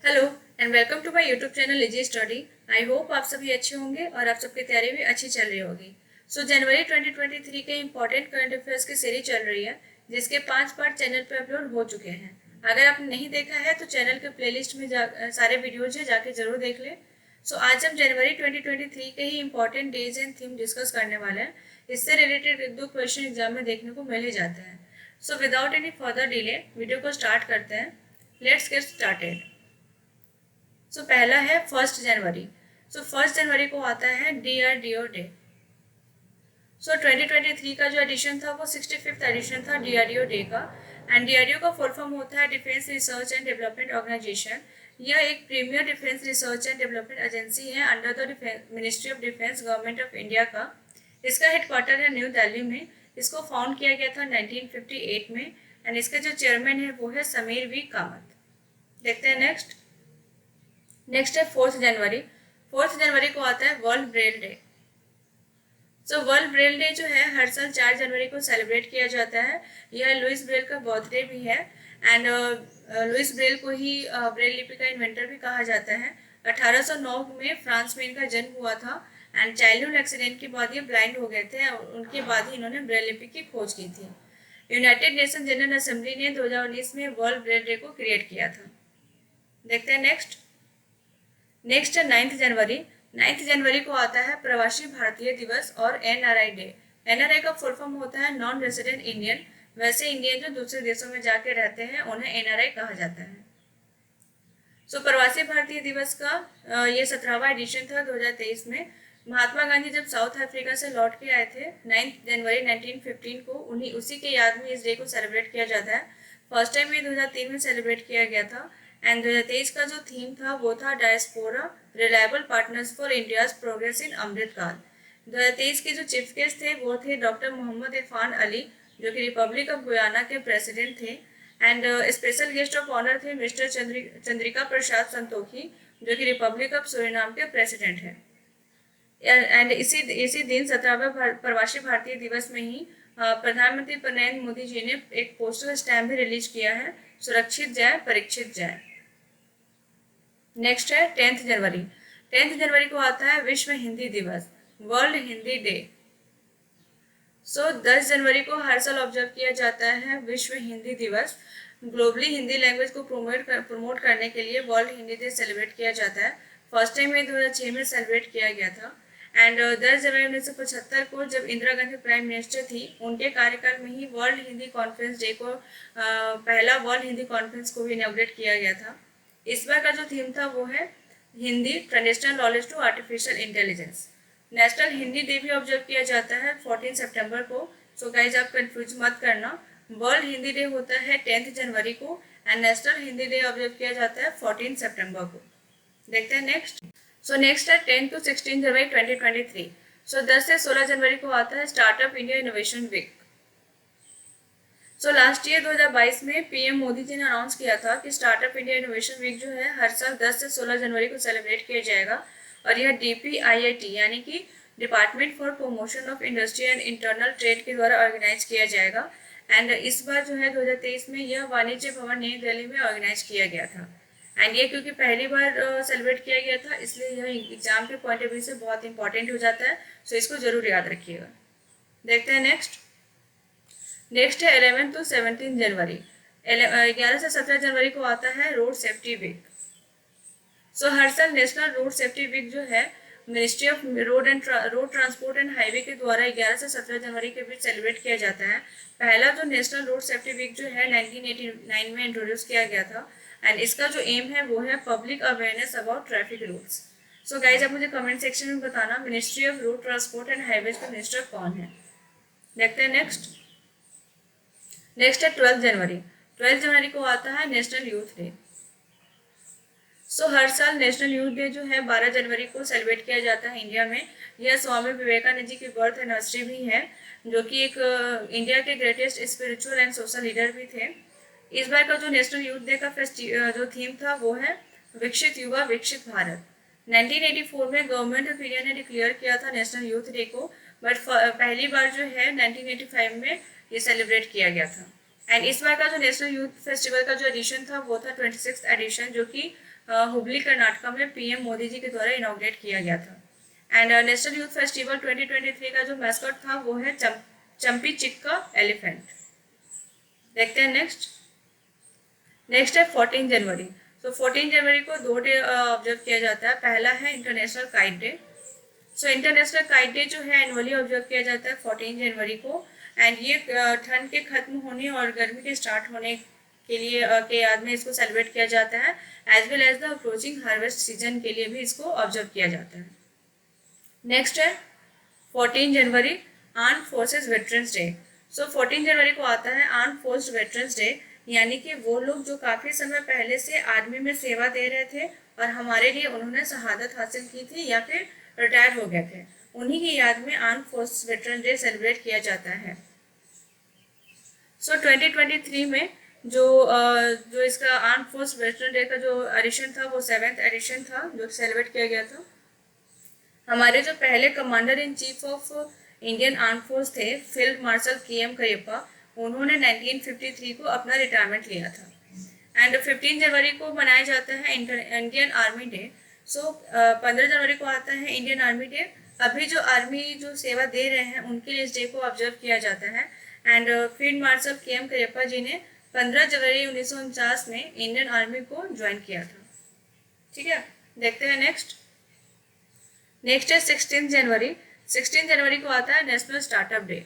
Hello and welcome to my YouTube channel Lizzy study. I hope आप सभी अच्छे होंगे और आप सबकी तैयारी भी अच्छी चल रही होगी। जनवरी 2023 के इम्पोर्टेंट करंट अफेयर्स की सीरीज चल रही है, जिसके 5 पार्ट चैनल पर अपलोड हो चुके हैं। अगर आपने नहीं देखा है तो चैनल के प्लेलिस्ट में सारे वीडियोज है, जाके जरूर देख लें। आज हम जनवरी 2023 के ही important days and theme discuss करने वाले हैं। इससे रिलेटेड एक दो क्वेश्चन एग्जाम में देखने को मिल ही जाते हैं। Without any further delay video को स्टार्ट करते हैं। Let's get started. पहला है 1 जनवरी। 1 जनवरी को आता है DRDO डे। 2023 का जो एडिशन था वो 65th एडिशन था DRDO डे का। एंड DRDO का फुल फॉर्म होता है defence research and development organisation. यह एक premier defence research and development agency है under the ministry of defence, government of India का। इसका हेडक्वार्टर है न्यू दिल्ली में। इसको फाउंड किया गया था 1958 में। एंड इसका जो चेयरमैन है वो है समीर वी कामत। देखते हैं नेक्स्ट है 4 जनवरी। 4 जनवरी को आता है world Braille day. World Braille day जो है हर साल 4 जनवरी को सेलिब्रेट किया जाता है। यह लुइस ब्रेल का बर्थडे भी है। एंड लुइस ब्रेल को ही ब्रेल लिपि का इन्वेंटर भी कहा जाता है। 1809 में फ्रांस में इनका जन्म हुआ था। एंड चाइल्डहुड एक्सीडेंट के बाद ये ब्लाइंड हो गए थे। उनके बाद ही इन्होंने ब्रेल लिपि की खोज की थी। यूनाइटेड नेशन जनरल असेंबली ने 2019 में वर्ल्ड ब्रेल डे को क्रिएट किया था। देखते हैं नेक्स्ट है 9 जनवरी। 9 जनवरी को आता है प्रवासी भारतीय दिवस और NRI डे। NRI का फुल फॉर्म होता है नॉन रेजिडेंट इंडियन। वैसे इंडियन जो दूसरे देशों में जाके रहते हैं उन्हें NRI कहा जाता है। प्रवासी भारतीय दिवस का ये 17वां एडिशन था 2023 में। महात्मा गांधी जब साउथ अफ्रीका से लौट के आए थे 9 जनवरी 1915 को, उसी के याद में इस डे को सेलिब्रेट किया जाता है। फर्स्ट टाइम ये 2003 में सेलिब्रेट किया गया था। एंड 2023 का जो थीम था वो था diaspora reliable partners for India's progress in Amritkaal. 2023 के जो चीफ गेस्ट थे वो थे डॉक्टर मोहम्मद इरफान अली, जो कि रिपब्लिक ऑफ गुयाना के प्रेसिडेंट थे। And special guest of honour थे मिस्टर चंद्रिका प्रसाद संतोखी, जो कि रिपब्लिक ऑफ सूरीनाम के प्रेसिडेंट हैं। एंड इसी दिन 17वें प्रवासी भारतीय दिवस में ही प्रधानमंत्री नरेंद्र मोदी जी ने एक पोस्टल स्टैम्प भी रिलीज किया है, सुरक्षित जाए परीक्षित जाए। नेक्स्ट है 10 जनवरी। 10 जनवरी को आता है विश्व हिंदी दिवस, वर्ल्ड हिंदी डे। 10 जनवरी को हर साल ऑब्जर्व किया जाता है विश्व हिंदी दिवस। ग्लोबली हिंदी लैंग्वेज को प्रमोट करने के लिए वर्ल्ड हिंदी डे सेलिब्रेट किया जाता है। फर्स्ट टाइम में 2006 में सेलिब्रेट किया गया था। एंड 10 जनवरी 1975 को जब इंदिरा गांधी प्राइम मिनिस्टर थी, उनके कार्यकाल में ही वर्ल्ड हिंदी कॉन्फ्रेंस डे को पहला वर्ल्ड हिंदी कॉन्फ्रेंस को भी इनॉग्रेट किया गया था। इस बार का जो थीम था वो है Hindi traditional knowledge to artificial intelligence. National Hindi day भी ऑब्जर्व किया जाता है 14 सितंबर को। गाइज आप कंफ्यूज मत करना। वर्ल्ड हिंदी डे होता है 10 जनवरी को and national Hindi day observe किया जाता है 14 सितंबर को। देखते हैं नेक्स्ट है 10 to 16 जनवरी 2023। 10 से 16 जनवरी को आता है startup India innovation week. Last year 2022 में PM मोदी जी ने अनाउंस किया था कि स्टार्टअप इंडिया इनोवेशन वीक जो है हर साल 10 से 16 जनवरी को सेलिब्रेट किया जाएगा। और यह DPIIT यानी कि department for promotion of industry and internal trade के द्वारा ऑर्गेनाइज किया जाएगा। एंड इस बार जो है 2023 में यह वाणिज्य भवन नई दिल्ली में ऑर्गेनाइज किया गया था। एंड ये क्योंकि पहली बार सेलिब्रेट किया गया था, इसलिए यह एग्जाम के पॉइंट ऑफ व्यू से बहुत इंपॉर्टेंट हो जाता है। इसको जरूर याद रखिएगा। देखते हैं नेक्स्ट है 11 to 17 जनवरी। 11 से 17 जनवरी को आता है रोड सेफ्टी वीक। हर साल नेशनल रोड सेफ्टी वीक जो है ministry of road transport and highway के द्वारा 11 से 17 जनवरी के बीच सेलिब्रेट किया जाता है। पहला जो नेशनल रोड सेफ्टी वीक जो है 1989 में इंट्रोड्यूस किया गया था। एंड इसका जो एम है वो है public awareness about traffic rules. Guys आप मुझे कमेंट सेक्शन में बताना ministry of road transport and highways का मिनिस्टर कौन है। देखते हैं नेक्स्ट है 12 जनवरी। 12 जनवरी को आता है नेशनल यूथ डे। हर साल नेशनल यूथ डे जो है 12 जनवरी को सेलिब्रेट किया जाता है इंडिया में। यह स्वामी विवेकानंद जी की बर्थ एनिवर्सरी भी है, जो कि एक इंडिया के greatest spiritual and social leader भी थे। इस बार का जो नेशनल यूथ डे का जो थीम था वो है विकसित युवा विकसित भारत। 1984 में गवर्नमेंट ऑफ इंडिया ने डिक्लेयर किया था नेशनल यूथ डे को, बट पहली बार जो है 1985 में ये सेलिब्रेट किया गया था। एंड इस बार का जो नेशनल यूथ फेस्टिवल का जो एडिशन था वो था 26th एडिशन, जो कि हुबली कर्नाटका में पीएम मोदी जी के द्वारा इनॉग्रेट किया गया था। एंड नेशनल यूथ फेस्टिवल 2023 का जो मैस्कॉट था वो है चंपी चिक्का एलिफेंट। देखते हैं नेक्स्ट है 14 जनवरी। सो 14 जनवरी को 2 डे ऑब्जर्व किया जाता है। पहला है international kite day. So international kite day जो है एनुअली ऑब्जर्व किया जाता है 14 जनवरी को। एंड ये ठंड के खत्म होने और गर्मी के स्टार्ट होने के लिए के याद में इसको सेलिब्रेट किया जाता है, as well as the approaching harvest season के लिए भी इसको ऑब्जर्व किया जाता है। नेक्स्ट है 14 जनवरी आर्म फोर्सेस वेटरन्स डे। सो 14 जनवरी को आता है आर्म फोर्स वेटरन्स डे, यानी कि वो लोग जो काफ़ी समय पहले से आर्मी में सेवा दे रहे थे और हमारे लिए उन्होंने शहादत हासिल की थी या फिर रिटायर हो गए थे, उन्हीं की याद में arm force veteran day celebrate किया जाता है। सो 2023 में जो इसका आर्म फोर्स वेटरन डे का जो एडिशन था वो 7th एडिशन था जो सेलिब्रेट किया गया था। हमारे जो पहले commander in chief of Indian arm force थे फील्ड मार्शल KM करियप्पा, उन्होंने 1953 को अपना रिटायरमेंट लिया था। एंड 15 जनवरी को मनाया जाता है इंडियन आर्मी डे। सो 15 जनवरी को आता है इंडियन आर्मी डे। अभी जो आर्मी जो सेवा दे रहे हैं उनके लिए इस डे को ऑब्जर्व किया जाता है। And field marshal KM Cariappa ji ने 15 जनवरी 1949 में इंडियन आर्मी को ज्वाइन किया था। ठीक है, देखते हैं नेक्स्ट है 16 जनवरी। 16 जनवरी को आता है नेशनल स्टार्टअप डे।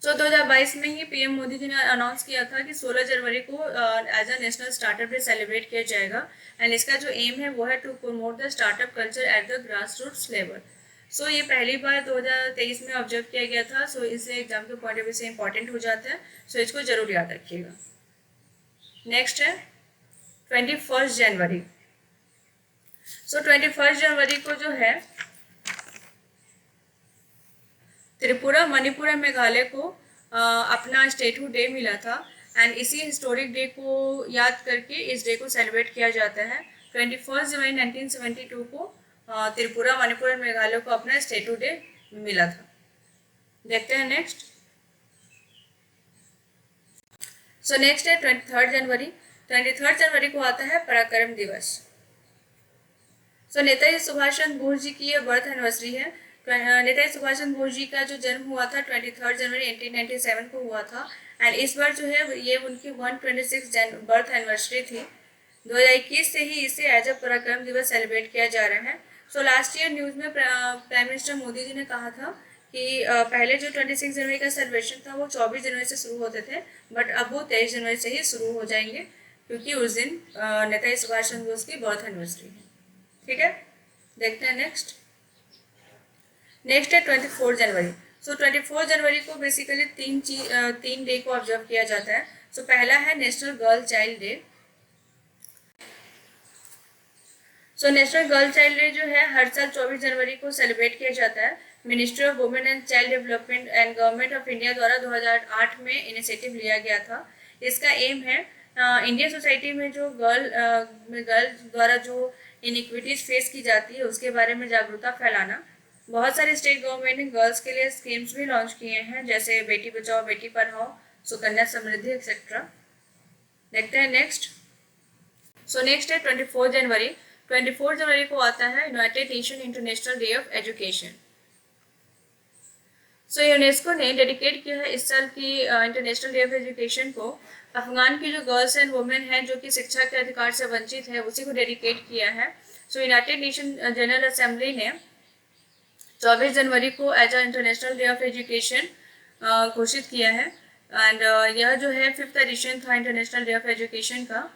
सो 2022 में ही पीएम मोदी जी ने अनाउंस किया था कि 16 जनवरी को as a national startup day celebrate किया जाएगा। एंड इसका जो एम है वो है to promote the startup culture at the grass roots level. So ये पहली बार 2023 में ऑब्जर्व किया गया था। सो इससे एग्जाम के पॉइंट ऑफ व्यू से इंपॉर्टेंट हो जाता है। सो इसको जरूर याद रखिएगा। नेक्स्ट है 21 जनवरी। सो 21 जनवरी को जो है त्रिपुरा, मणिपुर और मेघालय को अपना स्टेटहुड डे मिला था। एंड इसी हिस्टोरिक डे को याद करके इस डे को सेलिब्रेट किया जाता है। 21 जनवरी 1972 को त्रिपुरा, मणिपुर और मेघालय को अपना स्टेटहुड डे मिला था। देखते हैं नेक्स्ट है 23 जनवरी। 23 जनवरी को आता है पराक्रम दिवस। नेताजी सुभाष चंद्र बोस जी की यह बर्थ एनिवर्सरी है। नेताजी सुभाष चंद्र बोस जी का जो जन्म हुआ था 23 जनवरी 1897 को हुआ था। एंड इस बार जो है ये उनकी 126 बर्थ एनिवर्सरी थी। 2021 से ही इसे एज अ पराक्रम दिवस सेलिब्रेट किया जा रहा है। लास्ट ईयर न्यूज़ में प्राइम मिनिस्टर मोदी जी ने कहा था कि पहले जो 26 जनवरी का सेलिब्रेशन था वो 24 जनवरी से शुरू होते थे, बट अब वो 23 जनवरी से ही शुरू हो जाएंगे, क्योंकि उस दिन नेताजी सुभाष चंद्र बोस की बर्थ एनिवर्सरी है। ठीक है, देखते हैं नेक्स्ट है 24 जनवरी। 24 जनवरी को बेसिकली तीन डे को ऑब्जर्व किया जाता है। पहला है national girl child day. National girl child day जो है हर साल 24 जनवरी को सेलिब्रेट किया जाता है। Ministry of women and child development and government of India द्वारा 2008 में इनिशिएटिव लिया गया था। इसका एम है इंडियन सोसाइटी में जो गर्ल द्वारा जो इनइक्विटीज फेस की जाती है उसके बारे में जागरूकता फैलाना। बहुत सारे स्टेट गवर्नमेंट ने गर्ल्स के लिए स्कीम्स भी लॉन्च किए हैं, जैसे बेटी बचाओ बेटी पढ़ाओ, सुकन्या समृद्धि एक्सेट्रा। देखते हैं नेक्स्ट है 24 जनवरी। 24 जनवरी को आता है United nation international day of education. UNESCO ने डेडिकेट किया है इस साल की इंटरनेशनल डे ऑफ एजुकेशन को अफगान की जो गर्ल्स एंड वुमेन हैं जो कि शिक्षा के अधिकार से वंचित है उसी को डेडिकेट किया है। यूनाइटेड नेशन जनरल असेंबली ने 24 जनवरी को as a international day of education घोषित किया है। एंड यह जो है 5th एडिशन था इंटरनेशनल डे ऑफ एजुकेशन का।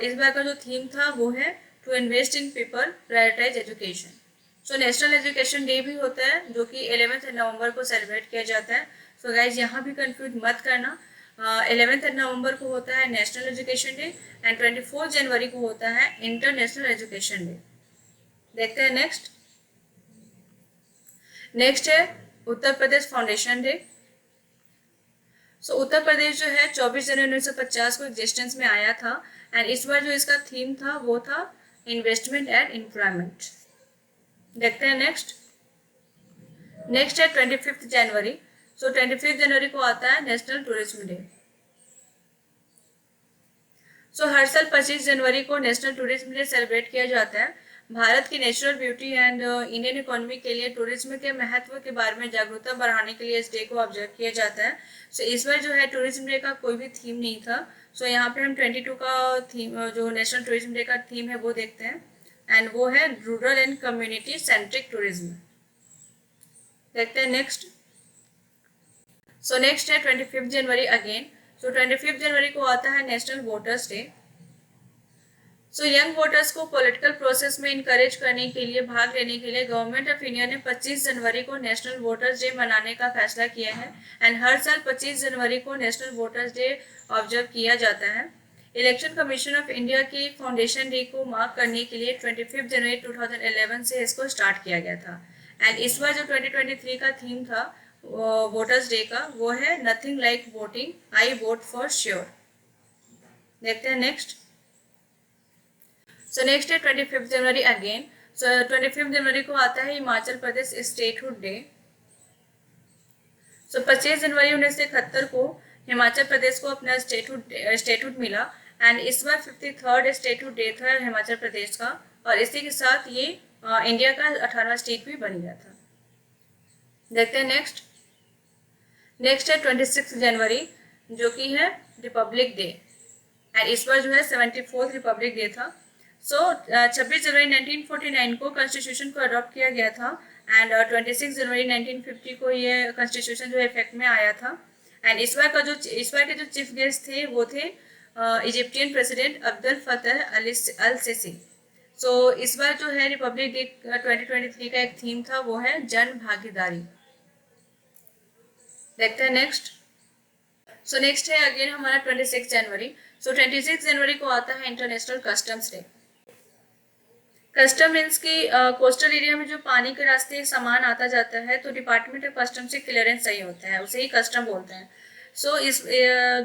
इस बार का जो थीम था वो है to invest in people, prioritize education. National education day भी होता है जो कि 11 नवंबर को सेलिब्रेट किया जाता है। गाइज यहाँ भी कंफ्यूज मत करना। 11 नवंबर को होता है नेशनल एजुकेशन डे एंड 24 जनवरी को होता है इंटरनेशनल एजुकेशन डे। देखते हैं नेक्स्ट है उत्तर प्रदेश फाउंडेशन डे। उत्तर प्रदेश जो है 24 जनवरी 1950 को एग्जिस्टेंस में आया था। एंड इस बार जो इसका थीम था वो था इन्वेस्टमेंट एंड एम्प्लॉयमेंट। देखते हैं नेक्स्ट है 25 जनवरी। सो 25 जनवरी को आता है नेशनल टूरिज्म डे। सो हर साल 25 जनवरी को नेशनल टूरिज्म डे सेलिब्रेट किया जाता है। भारत की natural beauty and Indian economy के लिए टूरिज्म के महत्व के बारे में जागरूकता बढ़ाने के लिए इस डे को ऑब्जर्व किया जाता है। सो इस बार जो है टूरिज्म डे का कोई भी थीम नहीं था। सो यहाँ पे हम 22 का थीम, जो नेशनल टूरिज्म डे का थीम है वो देखते हैं, एंड वो है rural and community centric tourism. देखते हैं नेक्स्ट। सो नेक्स्ट है 25 जनवरी अगेन। सो 25 जनवरी को आता है national voters day. So young voters को पॉलिटिकल प्रोसेस में इनकरेज करने के लिए, भाग लेने के लिए गवर्नमेंट ऑफ इंडिया ने 25 जनवरी को नेशनल वोटर्स डे मनाने का फैसला किया है, एंड हर साल 25 जनवरी को नेशनल वोटर्स डे ऑब्जर्व किया जाता है। इलेक्शन कमीशन ऑफ इंडिया की फाउंडेशन डे को मार्क करने के लिए 25 जनवरी 2011 से इसको स्टार्ट किया गया था, एंड इस बार जो 2023 का थीम था वोटर्स डे का, वो है nothing like voting, I vote for sure. देखते हैं नेक्स्ट। सो नेक्स्ट है 25 जनवरी अगेन। सो 25 जनवरी को आता है हिमाचल प्रदेश स्टेटहुड डे। सो 25 जनवरी 1971 को हिमाचल प्रदेश को अपना स्टेटहुड मिला, एंड इस बार 53rd स्टेटहुड डे था हिमाचल प्रदेश का, और इसी के साथ ये इंडिया का 18वां स्टेट भी बन गया था। देखते हैं नेक्स्ट। नेक्स्ट है 26 जनवरी, जो कि है रिपब्लिक डे, एंड इस बार जो है 74th रिपब्लिक डे था। सो 26 जनवरी 1949 को कॉन्स्टिट्यूशन को अडॉप्ट किया गया था, एंड 26 जनवरी 1950 को ये कॉन्स्टिट्यूशन जो इफेक्ट में आया था, एंड इस बार के जो चीफ गेस्ट थे वो थे इजिप्टियन प्रेसिडेंट अब्दुल फतह अल सीसी। सो इस बार जो है रिपब्लिक डे 2023 का एक थीम था, वो है जन भागीदारी। देखते हैं नेक्स्ट। सो नेक्स्ट है अगेन हमारा 26 जनवरी। सो 26 जनवरी को आता है international customs day. Custom means की कोस्टल एरिया में जो पानी के रास्ते सामान आता जाता है, तो डिपार्टमेंट ऑफ कस्टम से क्लियरेंस चाहिए होता है, उसे ही कस्टम बोलते हैं। सो इस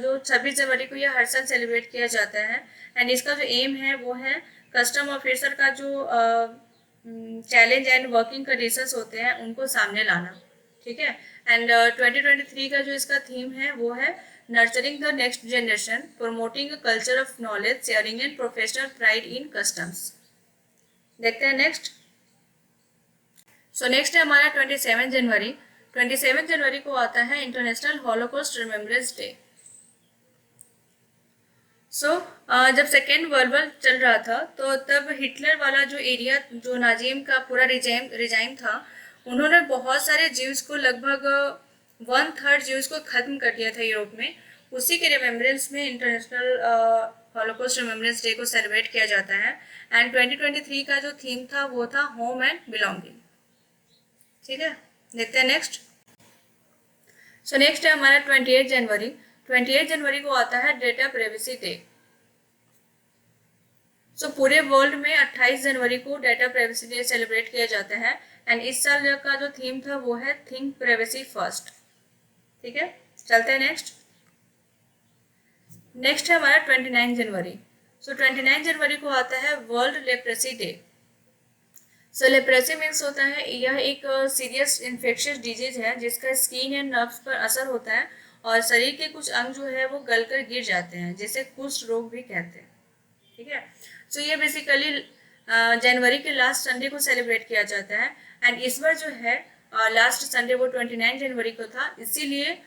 जो 26 जनवरी को यह हर साल सेलिब्रेट किया जाता है, एंड इसका जो एम है वो है कस्टम ऑफिसर का जो चैलेंज एंड वर्किंग कंडीशंस होते हैं उनको सामने लाना, ठीक है। एंड 2023 का जो इसका थीम है वो है nurturing the next generation, promoting a culture of knowledge sharing and professional pride in customs. देखते हैं नेक्स्ट। सो नेक्स्ट है हमारा 27 जनवरी। 27 जनवरी को आता है इंटरनेशनल हॉलोकॉस्ट रिमेम्बरेंस डे। सो जब सेकेंड वर्ल्ड वॉर चल रहा था, तो तब हिटलर वाला जो एरिया, जो नाजिम का पूरा रिजाइम था, उन्होंने बहुत सारे जीव्स को, लगभग 1/3 जीव्स को खत्म कर दिया था यूरोप में। उसी के रिमेम्बरेंस में इंटरनेशनल हॉलोकॉस्ट रिमेम्बरेंस डे को सेलिब्रेट किया जाता है, एंड 2023 का जो थीम था वो था होम एंड बिलोंगिंग, ठीक है। देखते हैं नेक्स्ट। सो नेक्स्ट है हमारा 28 जनवरी। 28 जनवरी को आता है डेटा प्राइवेसी डे। सो पूरे वर्ल्ड में 28 जनवरी को डेटा प्राइवेसी डे सेलिब्रेट किया जाता है, एंड इस साल का जो थीम था वो है थिंक प्राइवेसी फर्स्ट, ठीक है। चलते हैं नेक्स्ट। नेक्स्ट है हमारा 29 जनवरी। सो 29 जनवरी को आता है वर्ल्ड लेप्रेसी डे। सो लेप्रेसी मीन्स होता है, यह एक सीरियस इन्फेक्शियस डिजीज है जिसका स्किन एंड नर्व्स पर असर होता है, और शरीर के कुछ अंग जो है वो गलकर गिर जाते हैं, जिसे कुष्ठ रोग भी कहते हैं, ठीक है। सो ये बेसिकली जनवरी के लास्ट संडे को सेलिब्रेट किया जाता है, एंड इस बार जो है लास्ट संडे वो 29 जनवरी को था, इसीलिए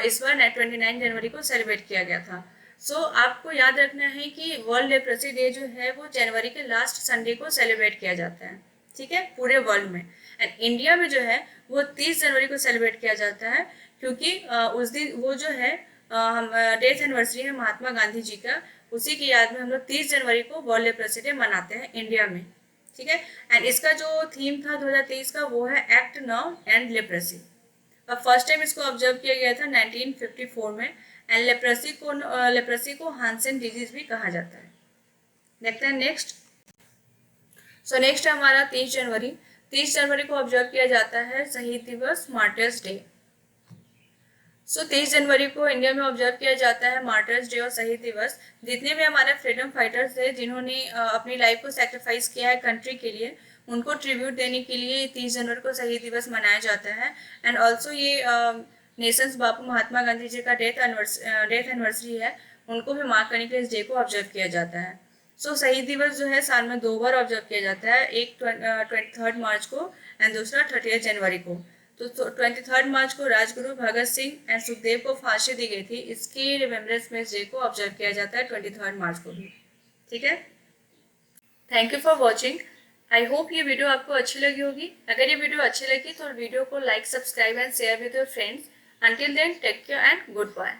इस बार 29 जनवरी को सेलिब्रेट किया गया था। सो आपको याद रखना है कि वर्ल्ड लेप्रेसी डे जो है वो जनवरी के लास्ट संडे को सेलिब्रेट किया जाता है, ठीक है, पूरे वर्ल्ड में। एंड इंडिया में जो है वो 30 जनवरी को सेलिब्रेट किया जाता है, क्योंकि उस दिन वो जो है हम डेथ एनिवर्सरी है महात्मा गांधी जी का, उसी की याद में हम लोग 30 जनवरी को वर्ल्ड लेप्रेसी डे मनाते हैं इंडिया में, ठीक है। एंड इसका जो थीम था 2023 का वो है एक्ट नाउ एंड लेप्रेसी। अब फर्स्ट टाइम इसको ऑब्जर्व किया गया था 1954 में, एंड लेप्रेसी को हांसेन डिजीज भी कहा जाता है। देखते हैं नेक्स्ट। सो नेक्स्ट है हमारा 30 जनवरी। 30 जनवरी को ऑब्जर्व किया जाता है शहीद दिवस, मार्टर्स डे। सो 30 जनवरी को इंडिया में ऑब्जर्व किया जाता है मार्टर्स डे और शहीद दिवस। जितने भी हमारे फ्रीडम फाइटर्स थे जिन्होंने अपनी लाइफ को सेक्रीफाइस किया है कंट्री के लिए, उनको ट्रिब्यूट देने के लिए 30 जनवरी को शहीद दिवस मनाया जाता है। एंड ऑल्सो ये नेशंस बापू महात्मा गांधी जी का डेथ एनिवर्सरी है, उनको भी मार्क करने के लिए इस डे को ऑब्जर्व किया जाता है। सो शहीद दिवस जो है साल में 2 बार ऑब्जर्व किया जाता है, एक 23 मार्च को एंड दूसरा 30 जनवरी को। तो 23 मार्च को राजगुरु भगत सिंह एंड सुखदेव को फांसी दी गई थी, इसकी रिमेम्बरेंस में इस डे को ऑब्जर्व किया जाता है 23 मार्च को भी। ठीक है, thank you for watching. I hope ये वीडियो आपको अच्छी लगी होगी। अगर ये वीडियो अच्छी लगी तो वीडियो को like, subscribe and share with your friends. Until then, take care and goodbye.